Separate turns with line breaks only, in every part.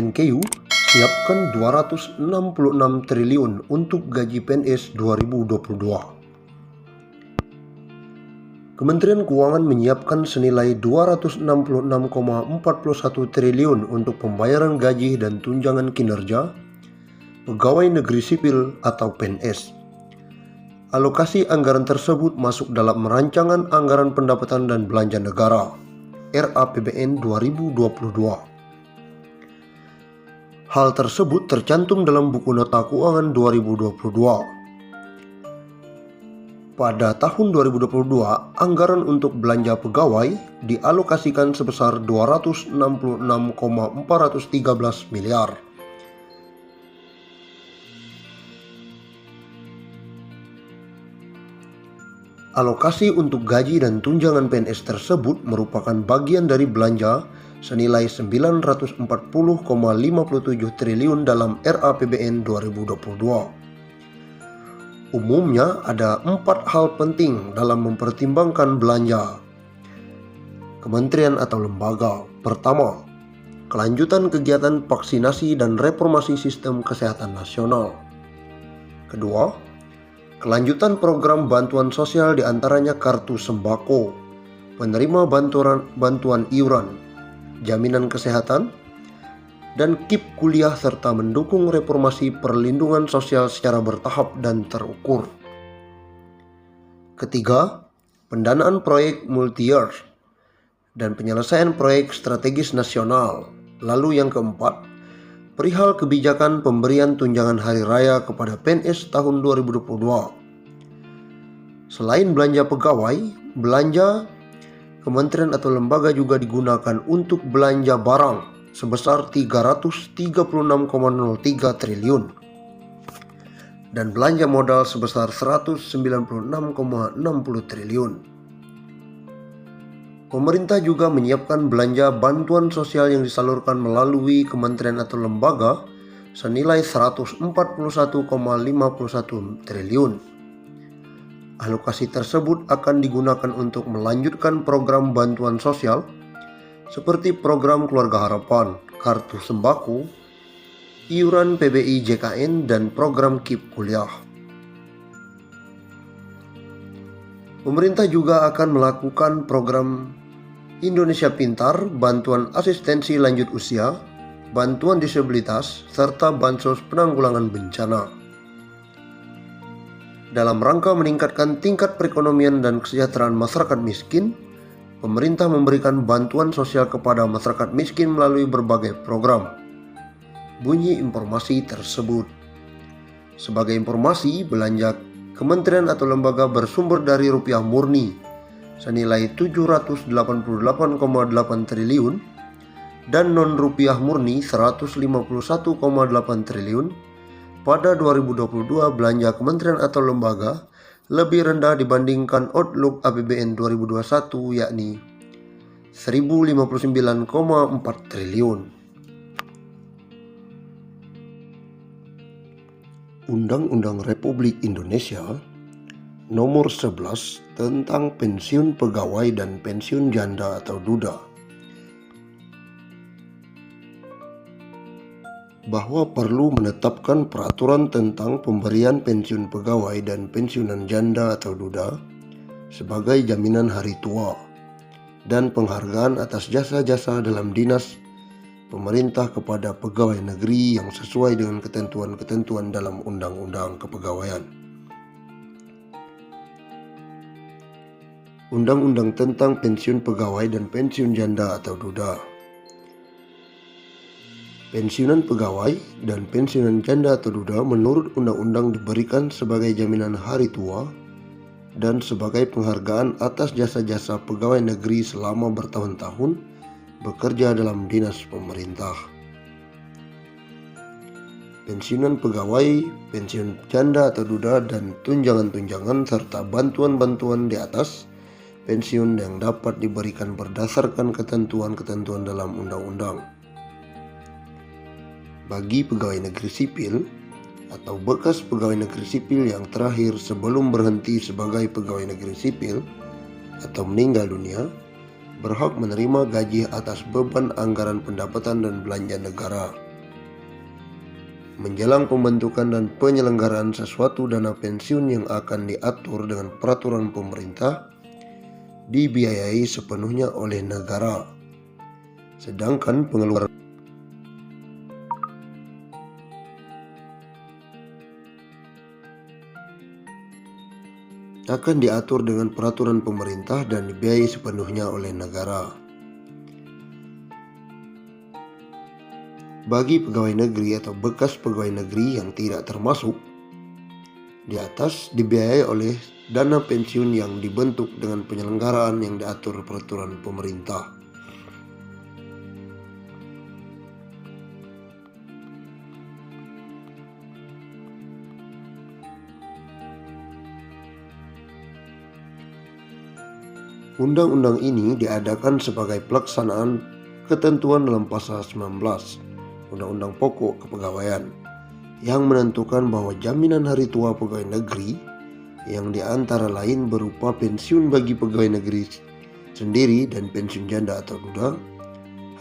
Kemenkeu siapkan 266 triliun untuk gaji PNS 2022. Kementerian Keuangan menyiapkan senilai 266,41 triliun untuk pembayaran gaji dan tunjangan kinerja pegawai negeri sipil atau PNS. Alokasi anggaran tersebut masuk dalam Rancangan Anggaran Pendapatan dan Belanja Negara (RAPBN) 2022. Hal tersebut tercantum dalam buku nota keuangan 2022. Pada tahun 2022, anggaran untuk belanja pegawai dialokasikan sebesar 266,413 miliar. Alokasi untuk gaji dan tunjangan PNS tersebut merupakan bagian dari belanja senilai 940,57 triliun dalam RAPBN 2022. Umumnya ada 4 hal penting dalam mempertimbangkan belanja kementerian atau lembaga. Pertama, kelanjutan kegiatan vaksinasi dan reformasi sistem kesehatan nasional. Kedua, kelanjutan program bantuan sosial diantaranya kartu sembako, penerima bantuan iuran, jaminan kesehatan, dan KIP kuliah serta mendukung reformasi perlindungan sosial secara bertahap dan terukur. Ketiga, pendanaan proyek multi-year dan penyelesaian proyek strategis nasional. Lalu yang keempat, perihal kebijakan pemberian tunjangan hari raya kepada PNS tahun 2022. Selain belanja pegawai, belanja kementerian atau lembaga juga digunakan untuk belanja barang sebesar 336,03 triliun dan belanja modal sebesar 196,60 triliun. Pemerintah juga menyiapkan belanja bantuan sosial yang disalurkan melalui kementerian atau lembaga senilai 141,51 triliun. Alokasi tersebut akan digunakan untuk melanjutkan program bantuan sosial seperti program Keluarga Harapan, kartu sembako, iuran PBI JKN, dan program KIP kuliah. Pemerintah juga akan melakukan program Indonesia Pintar, bantuan asistensi lanjut usia, bantuan disabilitas, serta bansos penanggulangan bencana. Dalam rangka meningkatkan tingkat perekonomian dan kesejahteraan masyarakat miskin, pemerintah memberikan bantuan sosial kepada masyarakat miskin melalui berbagai program. Bunyi informasi tersebut. Sebagai informasi, belanja kementerian atau lembaga bersumber dari rupiah murni senilai 788,8 triliun dan non-rupiah murni 151,8 triliun. Pada 2022, belanja kementerian atau lembaga lebih rendah dibandingkan outlook APBN 2021 yakni 1059,4 triliun. Undang-Undang Republik Indonesia Nomor 11 tentang pensiun pegawai dan pensiun janda atau duda bahwa perlu menetapkan peraturan tentang pemberian pensiun pegawai dan pensiunan janda atau duda sebagai jaminan hari tua dan penghargaan atas jasa-jasa dalam dinas pemerintah kepada pegawai negeri yang sesuai dengan ketentuan-ketentuan dalam Undang-Undang Kepegawaian. Undang-Undang tentang pensiun pegawai dan pensiun janda atau duda. Pensiunan pegawai dan pensiunan janda atau duda menurut undang-undang diberikan sebagai jaminan hari tua dan sebagai penghargaan atas jasa-jasa pegawai negeri selama bertahun-tahun bekerja dalam dinas pemerintah. Pensiunan pegawai, pensiun janda atau duda, dan tunjangan-tunjangan serta bantuan-bantuan di atas pensiun yang dapat diberikan berdasarkan ketentuan-ketentuan dalam undang-undang. Bagi pegawai negeri sipil atau bekas pegawai negeri sipil yang terakhir sebelum berhenti sebagai pegawai negeri sipil atau meninggal dunia, berhak menerima gaji atas beban anggaran pendapatan dan belanja negara menjelang pembentukan dan penyelenggaraan sesuatu dana pensiun yang akan diatur dengan peraturan pemerintah dibiayai sepenuhnya oleh negara, sedangkan pengeluaran akan diatur dengan peraturan pemerintah dan dibiayai sepenuhnya oleh negara. Bagi pegawai negeri atau bekas pegawai negeri yang tidak termasuk di atas, dibiayai oleh dana pensiun yang dibentuk dengan penyelenggaraan yang diatur peraturan pemerintah. Undang-undang ini diadakan sebagai pelaksanaan ketentuan dalam pasal 19 Undang-Undang Pokok Kepegawaian yang menentukan bahwa jaminan hari tua pegawai negeri yang diantara lain berupa pensiun bagi pegawai negeri sendiri dan pensiun janda atau duda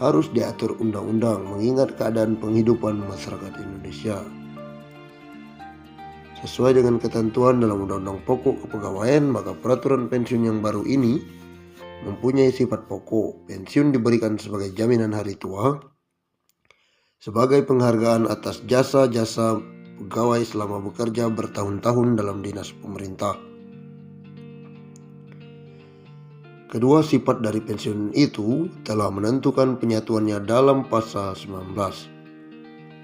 harus diatur undang-undang mengingat keadaan penghidupan masyarakat Indonesia. Sesuai dengan ketentuan dalam Undang-Undang Pokok Kepegawaian, maka peraturan pensiun yang baru ini mempunyai sifat pokok. Pensiun diberikan sebagai jaminan hari tua, sebagai penghargaan atas jasa-jasa pegawai selama bekerja bertahun-tahun dalam dinas pemerintah. Kedua sifat dari pensiun itu telah menentukan penyatuannya dalam pasal 19.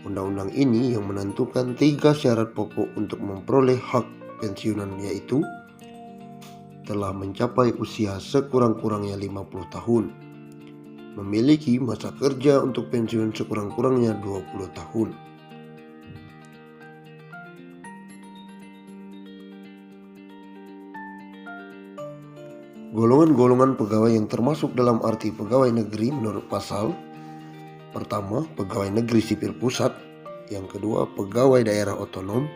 Undang-undang ini yang menentukan 3 syarat pokok untuk memperoleh hak pensiunan, yaitu telah mencapai usia sekurang-kurangnya 50 tahun, memiliki masa kerja untuk pensiun sekurang-kurangnya 20 tahun. Golongan-golongan pegawai yang termasuk dalam arti pegawai negeri menurut pasal: pertama, pegawai negeri sipil pusat; yang kedua, pegawai daerah otonom;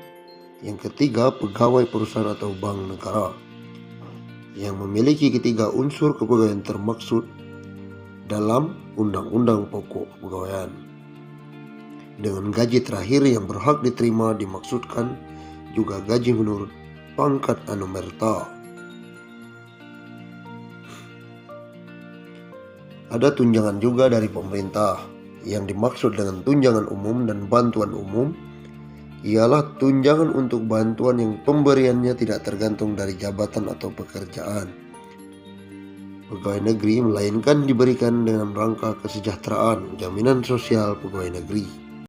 yang ketiga, pegawai perusahaan atau bank negara, yang memiliki ketiga unsur kepegawaian termaksud dalam Undang-Undang Pokok Kepegawaian. Dengan gaji terakhir yang berhak diterima dimaksudkan juga gaji menurut pangkat anumerta. Ada tunjangan juga dari pemerintah. Yang dimaksud dengan tunjangan umum dan bantuan umum ialah tunjangan untuk bantuan yang pemberiannya tidak tergantung dari jabatan atau pekerjaan pegawai negeri, melainkan diberikan dalam rangka kesejahteraan jaminan sosial pegawai negeri.